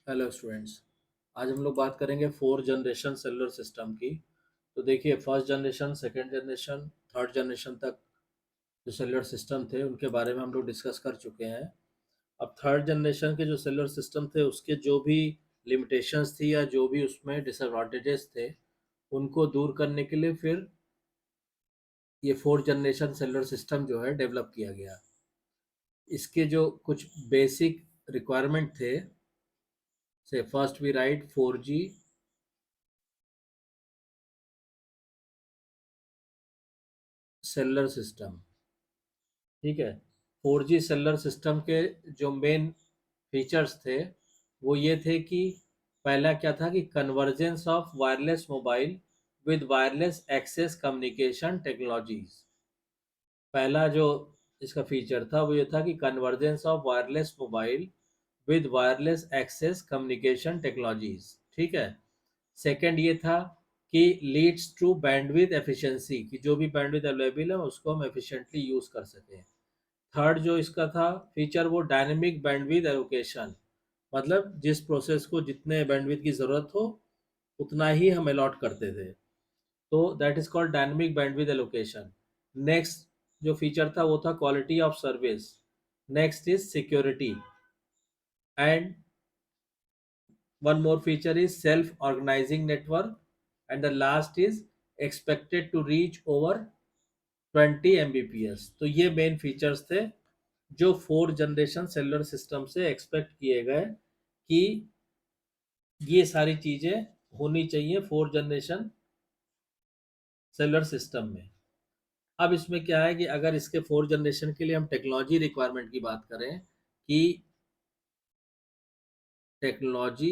Hello students. आज हम लोग बात करेंगे 4 जनरेशन सेलुलर सिस्टम की। तो देखिए, first generation, second generation, third generation तक जो सेलुलर सिस्टम थे उनके बारे में हम लोग डिस्कस कर चुके हैं। अब थर्ड जनरेशन के जो सेलुलर सिस्टम थे उसके जो भी लिमिटेशंस थी या जो भी उसमें डिसएडवांटेजेस थे उनको दूर करने के लिए फिर ये फोर्थ जनरेशन सेलुलर सिस्टम जो है डेवलप किया गया। इसके जो कुछ बेसिक रिक्वायरमेंट थे, से first we write 4G cellular system. ठीक है। 4G सेलुलर सिस्टम के जो मेन फीचर्स थे वो ये थे कि पहला क्या था कि convergence of wireless mobile with wireless access communication technologies. पहला जो इसका फीचर था वो ये था कि convergence of wireless mobile with wireless access communication technologies. ठीक है। सेकंड ये था कि लीड्स टू बैंडविड्थ एफिशिएंसी, कि जो भी बैंडविड्थ अवेलेबल है उसको हम एफिशिएंटली यूज कर सकें। थर्ड जो इसका था फीचर वो डायनेमिक बैंडविड्थ एलोकेशन, मतलब जिस प्रोसेस को जितने बैंडविड्थ की ज़रूरत हो उतना ही हम अलॉट करते थे। तो that is called dynamic bandwidth allocation. Next जो फीचर था वो था quality of service. Next is security. And one more feature is self organizing network, and the last is expected to reach over 20 mbps। तो ये main features थे जो fourth generation cellular system से expect किए गए कि ये सारी चीजें होनी चाहिए फोर्थ जनरेशन सेलुलर सिस्टम में। अब इसमें क्या है कि अगर इसके फोर्थ जनरेशन के लिए हम टेक्नोलॉजी रिक्वायरमेंट की बात करें कि टेक्नोलॉजी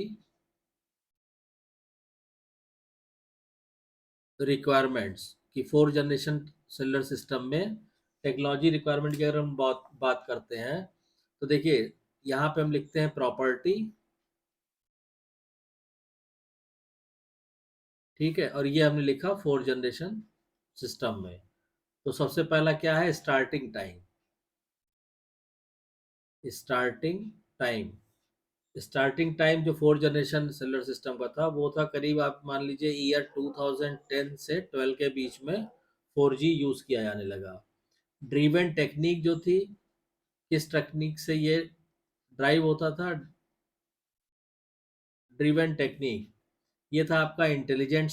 रिक्वायरमेंट्स कि फोर्थ जनरेशन सेलुलर सिस्टम में टेक्नोलॉजी रिक्वायरमेंट की अगर हम बात करते हैं तो देखिए, यहाँ पे हम लिखते हैं प्रॉपर्टी। ठीक है। और ये हमने लिखा फोर्थ जनरेशन सिस्टम में। तो सबसे पहला क्या है, starting time. Starting time starting time जो फोर्थ जनरेशन सेलुलर सिस्टम का था वो था करीब, आप मान लीजिए ईयर 2010 से 12 के बीच में 4G यूज किया जाने लगा। ड्रीवन टेक्निक जो थी, किस टेक्निक से ये ड्राइव होता था, ड्रीवन टेक्निक, ये था आपका इंटेलिजेंट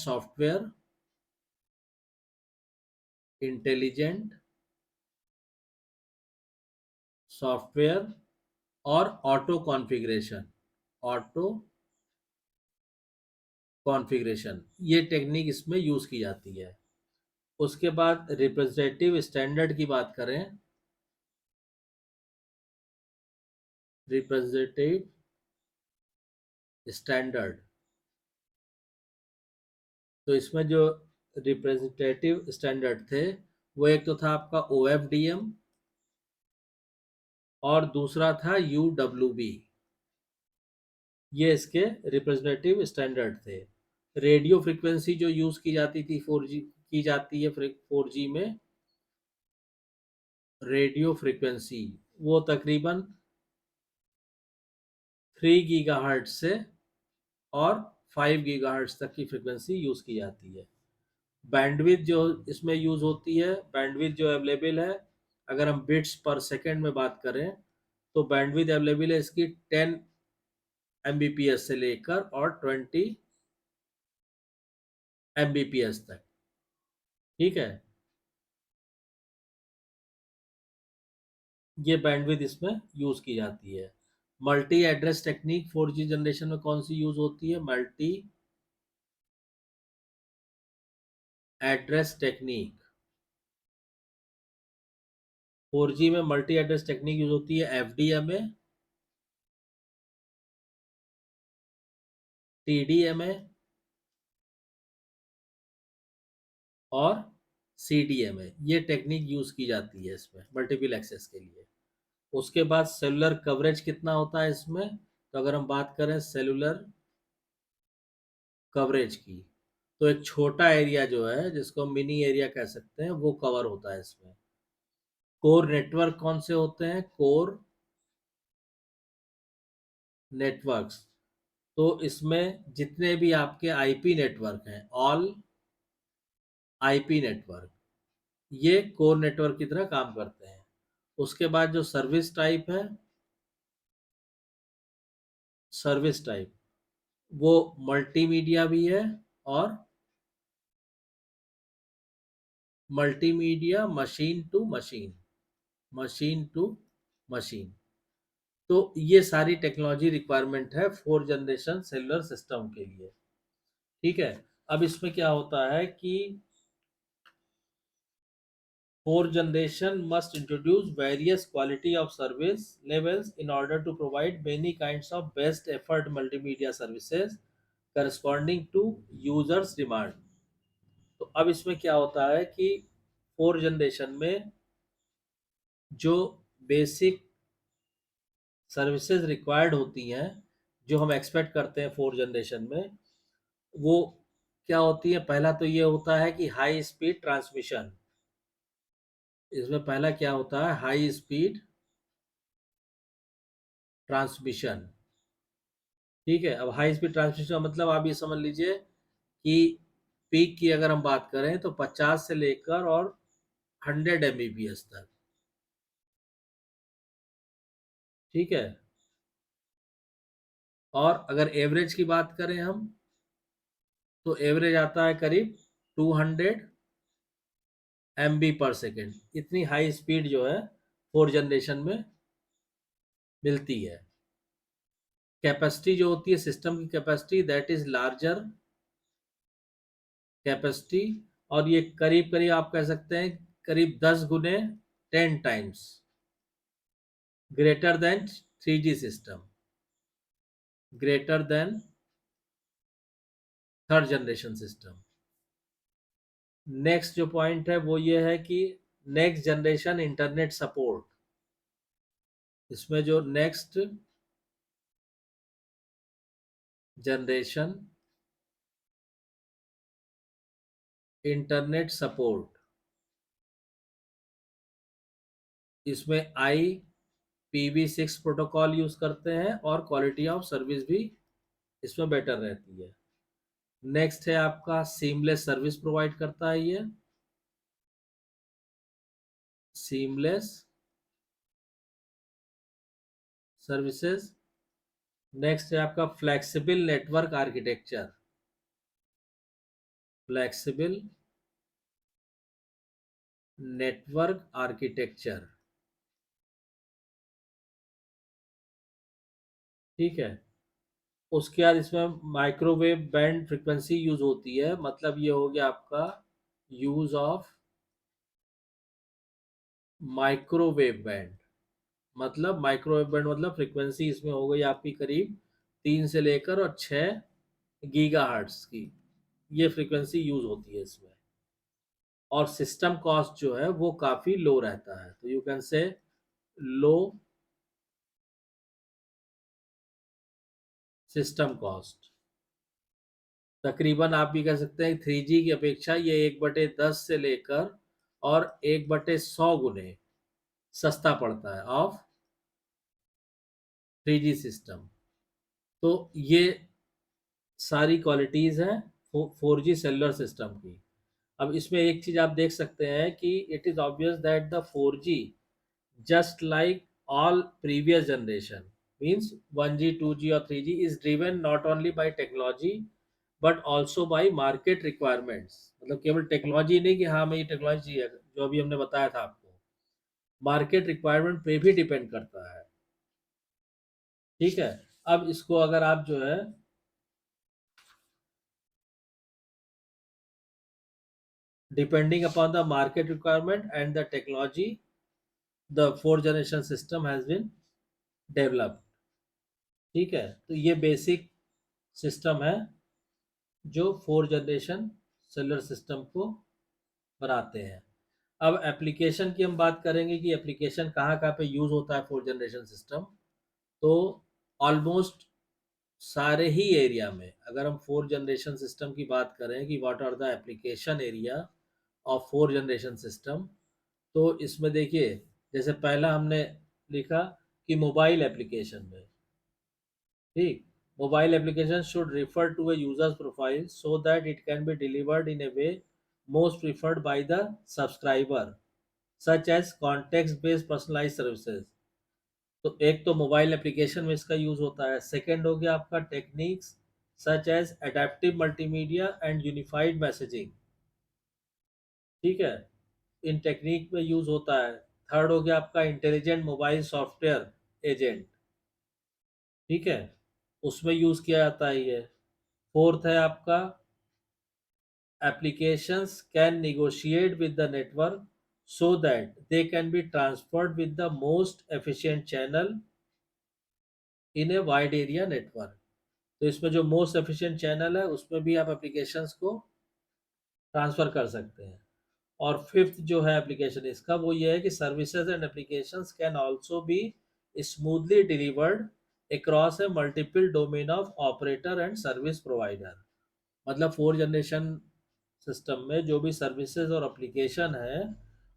सॉफ्टवेयर और ऑटो कॉन्फ़िगरेशन, ये टेक्निक इसमें यूज की जाती है। उसके बाद रिप्रेजेंटेटिव स्टैंडर्ड की बात करें, रिप्रेजेंटेटिव स्टैंडर्ड, तो इसमें जो रिप्रेजेंटेटिव स्टैंडर्ड थे वो एक तो था आपका OFDM और दूसरा था UWB। ये इसके रिप्रेजेंटेटिव स्टैंडर्ड थे। रेडियो फ्रीक्वेंसी जो यूज की जाती थी 4G की जाती है 4G में, रेडियो फ्रीक्वेंसी वो तकरीबन 3 गीगाहर्ट्ज से और 5 गीगाहर्ट्ज तक की फ्रीक्वेंसी यूज की जाती है। बैंडविड्थ जो इसमें यूज होती है, बैंडविड्थ जो अवेलेबल है, अगर हम बिट्स पर सेकंड में बात करें तो बैंडविड्थ अवेलेबल है इसकी 10 mbps से लेकर और 20 mbps तक। ठीक है। ये बैंडविड्थ इसमें यूज की जाती है। Multi address technique 4G generation में कौन सी यूज होती है, मल्टी एड्रेस टेक्निक। 4G में मल्टी एड्रेस टेक्निक यूज होती है, FDMA, TDMA और CDMA, ये टेक्निक यूज की जाती है इसमें मल्टीपल एक्सेस के लिए। उसके बाद सेलुलर कवरेज कितना होता है इसमें, तो अगर हम बात करें सेलुलर कवरेज की, तो एक छोटा एरिया जो है जिसको मिनी एरिया कह सकते हैं वो कवर होता है इसमें। कोर नेटवर्क कौन से होते हैं, कोर नेटवर्क्स, तो इसमें जितने भी आपके आईपी नेटवर्क हैं, ऑल आईपी नेटवर्क, ये कोर नेटवर्क की तरह काम करते हैं। उसके बाद जो सर्विस टाइप है, सर्विस टाइप वो मल्टीमीडिया भी है, और multimedia machine to machine, machine to machine. तो ये सारी टेक्नोलॉजी रिक्वायरमेंट है फोर जनरेशन सेलुलर सिस्टम के लिए। ठीक है। अब इसमें क्या होता है कि fourth generation must introduce various quality of service levels in order to provide many kinds of best effort multimedia services corresponding to users demand। तो अब इसमें क्या होता है कि फोर जनरेशन में जो बेसिक सर्विसेज रिक्वायर्ड होती हैं, जो हम एक्सपेक्ट करते हैं फोर जनरेशन में, वो क्या होती है? पहला तो ये होता है कि हाई स्पीड ट्रांसमिशन। इसमें पहला क्या होता है? High speed transmission. ठीक है। अब हाई स्पीड ट्रांसमिशन का मतलब आप ये समझ लीजिए कि पीक की अगर हम बात करें तो 50 से लेकर और 100 Mbps तक। ठीक है। और अगर एवरेज की बात करें हम, तो एवरेज आता है करीब 200 MB/s। इतनी हाई स्पीड जो है फोर जनरेशन में मिलती है। कैपेसिटी जो होती है सिस्टम की, capacity that is larger capacity, और ये करीब करीब आप कह सकते हैं करीब 10 गुने 10 times greater than 3G system, greater than third generation system. Next जो पॉइंट है वो ये है कि नेक्स्ट जनरेशन इंटरनेट सपोर्ट। इसमें जो नेक्स्ट जनरेशन इंटरनेट सपोर्ट, इसमें IPv6 प्रोटोकॉल यूज करते हैं और क्वालिटी ऑफ सर्विस भी इसमें बेटर रहती है। नेक्स्ट है आपका सीमलेस सर्विस प्रोवाइड करता है ये, सीमलेस सर्विसेज। नेक्स्ट है आपका flexible network architecture, flexible network architecture. ठीक है। उसके बाद इसमें माइक्रोवेव बैंड फ्रीक्वेंसी यूज होती है, मतलब ये हो गया आपका यूज ऑफ माइक्रोवेव बैंड। मतलब माइक्रोवेव बैंड मतलब फ्रीक्वेंसी इसमें हो गई आपकी करीब 3 से लेकर और 6 गीगाहर्ट्ज की, ये फ्रीक्वेंसी यूज होती है इसमें। और सिस्टम कॉस्ट जो है वो काफी लो रहता है, तो you can say low system cost. तकरीबन आप भी कह सकते हैं 3G की अपेक्षा ये 1/10 से लेकर और 1/100 गुने सस्ता पड़ता है ऑफ 3G सिस्टम। तो ये सारी क्वालिटीज हैं 4G सेलुलर सिस्टम की। अब इसमें एक चीज आप देख सकते हैं कि it is obvious that the 4G just like all previous generation means 1G 2G or 3G is driven not only by technology but also by market requirements। मतलब केवल टेक्नोलॉजी नहीं कि हाँ हमें ये टेक्नोलॉजी चाहिए, जो अभी हमने बताया था आपको, मार्केट रिक्वायरमेंट पे भी डिपेंड करता है। ठीक है। अब इसको अगर आप जो है depending upon the market requirement and the technology the fourth generation system has been developed. ठीक है। तो ये बेसिक सिस्टम है जो फोर जनरेशन सेलुलर सिस्टम को बनाते हैं। अब एप्लीकेशन की हम बात करेंगे कि एप्लीकेशन कहाँ कहाँ पे यूज़ होता है फोर जनरेशन सिस्टम। तो ऑलमोस्ट सारे ही एरिया में, अगर हम फोर जनरेशन सिस्टम की बात करें कि what are the application area of four generation system, तो इसमें देखिए जैसे पहला हमने लिखा कि मोबाइल एप्लीकेशन में। ठीक। Mobile application should refer to a user's profile so that it can be delivered in a way most preferred by the subscriber, such as context based personalized services. तो एक तो मोबाइल एप्लीकेशन में इसका use होता है, second हो गया आपका techniques such as adaptive multimedia and unified messaging. ठीक है, इन टेक्निक में यूज होता है। थर्ड हो गया आपका इंटेलिजेंट मोबाइल सॉफ्टवेयर एजेंट। ठीक है, उसमें यूज किया जाता है ये। फोर्थ है आपका applications can negotiate with the network so that they can be transferred with the most efficient channel in a wide area network। तो इसमें जो मोस्ट एफिशिएंट चैनल है उसमें भी आप एप्लीकेशंस को ट्रांसफर कर सकते हैं। और फिफ्थ जो है एप्लीकेशन इसका वो ये है कि services and applications can also be smoothly delivered across A multiple domain of operator and service provider. मतलब फोर जनरेशन सिस्टम में जो भी सर्विसेज और एप्लीकेशन है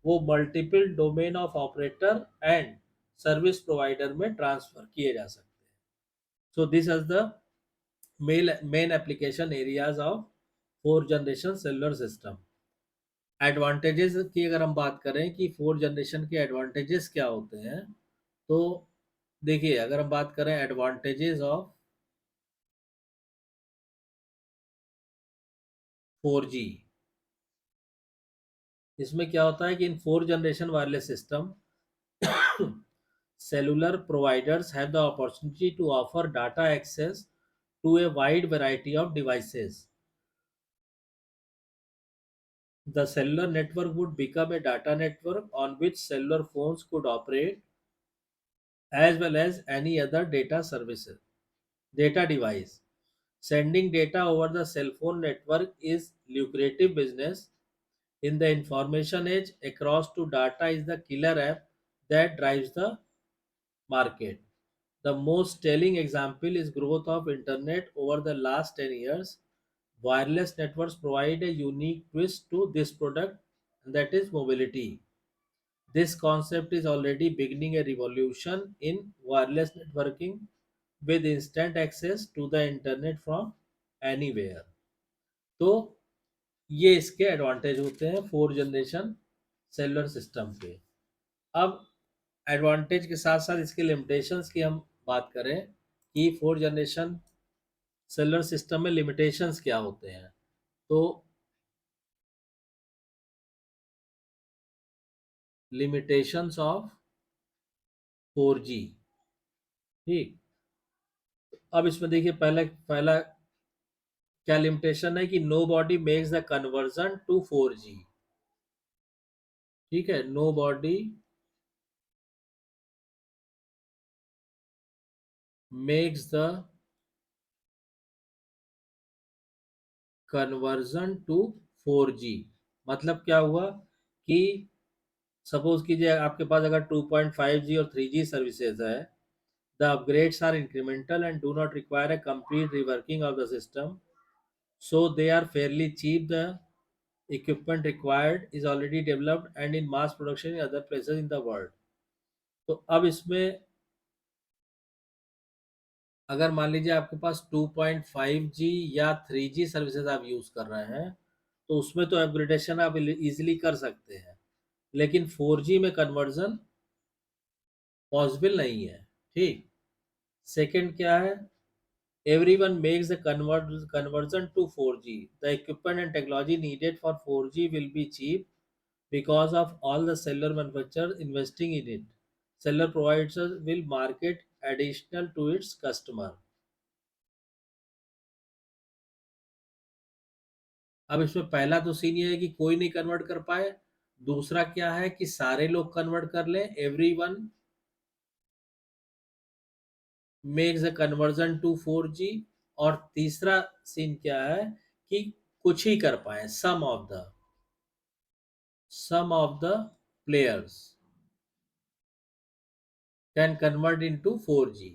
वो multiple domain of operator and service provider में ट्रांसफर किए जा सकते हैं। So this is the main application areas of four generation cellular system. Advantages की अगर हम बात करें कि फोर जनरेशन के एडवांटेजेस क्या होते हैं, तो देखिए अगर हम बात करें एडवांटेजेस ऑफ 4G, इसमें क्या होता है कि in four generation wireless system cellular providers have the opportunity to offer data access to a wide variety of devices. The cellular network would become a data network on which cellular phones could operate, as well as any other data device. Sending data over the cell phone network is lucrative business. In the information age, across to data is the killer app that drives the market. The most telling example is growth of internet over the last 10 years. Wireless networks provide a unique twist to this product, and that is mobility. This concept is already beginning a revolution in wireless networking with instant access to the internet from anywhere। तो ये इसके advantage होते हैं four generation cellular system के। अब advantage के साथ साथ इसके लिमिटेशंस की हम बात करें कि फोर जनरेशन सेलुलर सिस्टम में लिमिटेशंस क्या होते हैं, तो लिमिटेशंस ऑफ 4G। ठीक, अब इसमें देखिए पहला पहला क्या लिमिटेशन है कि nobody makes the conversion to 4G। ठीक है, nobody makes the conversion to 4G। मतलब क्या हुआ कि सपोज कीजिए आपके पास अगर 2.5G और 3G सर्विसेज है, the upgrades are incremental and do not require a complete reworking of the system, so they are fairly cheap. The equipment required is already developed and in mass production in other places in the world। तो अब इसमें अगर मान लीजिए आपके पास 2.5G या 3G services आप use कर रहे हैं, तो उसमें तो अपग्रेडेशन आप इजीली कर सकते हैं, लेकिन 4G में कन्वर्जन पॉसिबल नहीं है। ठीक, सेकंड क्या है, everyone makes the conversion to 4G। The equipment and technology needed for 4G will be cheap because of all the cellular manufacturers investing in it। Cellular providers will market additional to its customer। अब इसमें पहला तो scene ये है कि कोई नहीं convert कर पाए, दूसरा क्या है कि सारे लोग कन्वर्ट कर लें, everyone makes a conversion to 4G। और तीसरा सीन क्या है कि कुछ ही कर पाए, some of the players can convert into 4G।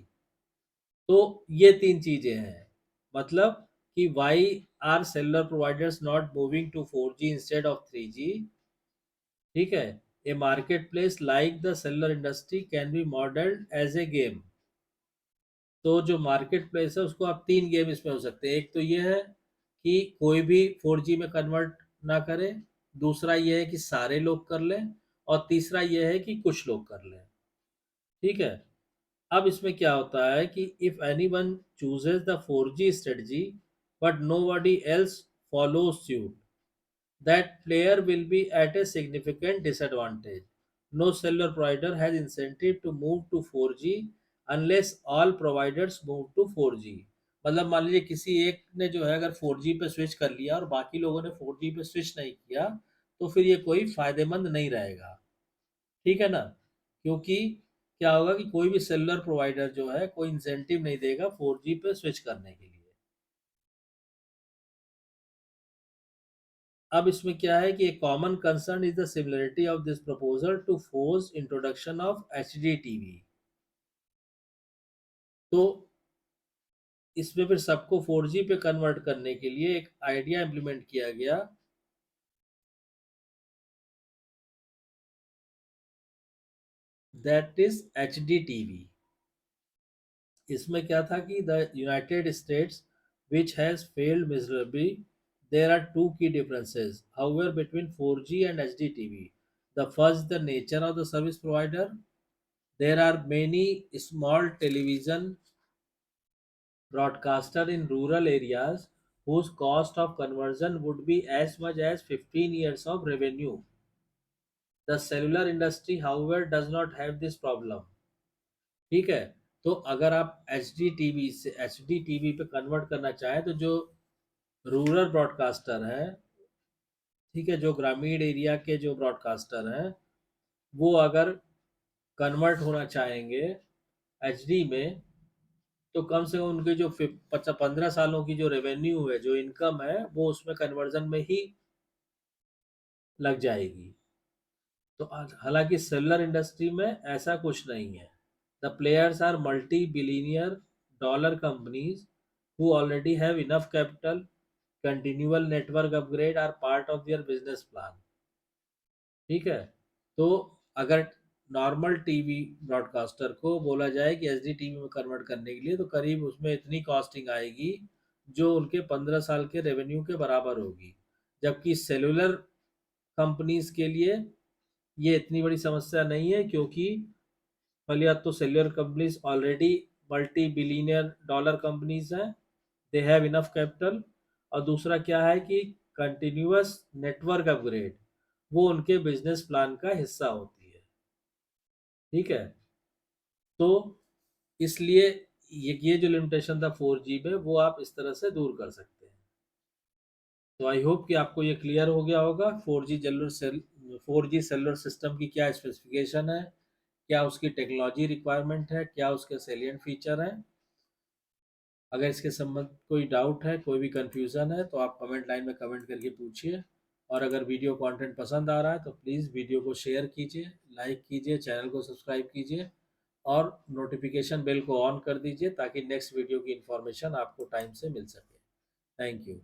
तो ये तीन चीजें हैं, मतलब कि why are cellular providers not moving to 4G instead of 3G। ठीक है, a market place like the cellular industry can be modelled as a game. तो जो मार्केट प्लेस है उसको आप तीन गेम इसमें हो सकते हैं। एक तो ये है कि कोई भी 4G में कन्वर्ट ना करे, दूसरा ये है कि सारे लोग कर लें, और तीसरा ये है कि कुछ लोग कर लें। ठीक है। अब इसमें क्या होता है कि if anyone chooses the 4G strategy but nobody else follow suit, that player will be at a significant disadvantage. No cellular provider has incentive to move to 4G unless all providers move to 4G. मतलब मान लीजिए किसी एक ने जो है अगर 4G पे स्विच कर लिया और बाकी लोगों ने 4G पे स्विच नहीं किया, तो फिर ये कोई फायदेमंद नहीं रहेगा। ठीक है ना? क्योंकि क्या होगा कि कोई भी सेलुलर प्रोवाइडर जो है कोई इंसेंटिव नहीं देगा 4G पे स्विच करने के लिए। अब इसमें क्या है कि एक common concern is the similarity of this proposal to force introduction of HD TV. तो इसमें फिर सबको 4G पे कन्वर्ट करने के लिए एक आइडिया इम्प्लीमेंट किया गया, दैट इज एचडी टीवी। इसमें क्या था कि the United states which has failed miserably, there are two key differences however between 4G and HDTV. The first, the nature of the service provider. There are many small television broadcaster in rural areas whose cost of conversion would be as much as 15 years of revenue. The cellular industry, however, does not have this problem. ठीक है। तो अगर आप H D TV से H D TV पे convert करना चाहें तो जो रूरल ब्रॉडकास्टर हैं, ठीक है, जो ग्रामीण एरिया के जो ब्रॉडकास्टर हैं, वो अगर कन्वर्ट होना चाहेंगे एच डी में, तो कम से कम उनके जो 15 सालों की जो रेवेन्यू है, जो इनकम है, वो उसमें कन्वर्जन में ही लग जाएगी। तो हालांकि सेलुलर इंडस्ट्री में ऐसा कुछ नहीं है। The players are multi billionaire dollar companies who already have enough capital. Continual network upgrade are part of their business plan. ठीक है। तो अगर नॉर्मल टीवी ब्रॉडकास्टर को बोला जाए कि एच डी टीवी में कन्वर्ट करने के लिए, तो करीब उसमें इतनी कॉस्टिंग आएगी जो उनके 15 साल के रेवेन्यू के बराबर होगी। जबकि सेलुलर कंपनीज के लिए ये इतनी बड़ी समस्या नहीं है, क्योंकि पहली बात तो cellular companies already multi billionaire dollar companies हैं, दे हैव इनफ कैपिटल। और दूसरा क्या है कि कंटिन्यूअस नेटवर्क अपग्रेड वो उनके बिजनेस प्लान का हिस्सा होती है। ठीक है। तो इसलिए ये जो लिमिटेशन था 4G में, वो आप इस तरह से दूर कर सकते हैं। तो आई होप कि आपको ये क्लियर हो गया होगा 4G सेलुलर सिस्टम की क्या स्पेसिफिकेशन है, क्या उसकी टेक्नोलॉजी रिक्वायरमेंट है, क्या उसके सेलिएंट फीचर हैं। अगर इसके संबंध कोई डाउट है, कोई भी कंफ्यूजन है, तो आप कमेंट लाइन में कमेंट करके पूछिए। और अगर वीडियो कंटेंट पसंद आ रहा है तो प्लीज़ वीडियो को शेयर कीजिए, लाइक कीजिए, चैनल को सब्सक्राइब कीजिए, और नोटिफिकेशन बेल को ऑन कर दीजिए ताकि नेक्स्ट वीडियो की इन्फॉर्मेशन आपको टाइम से मिल सके। Thank you.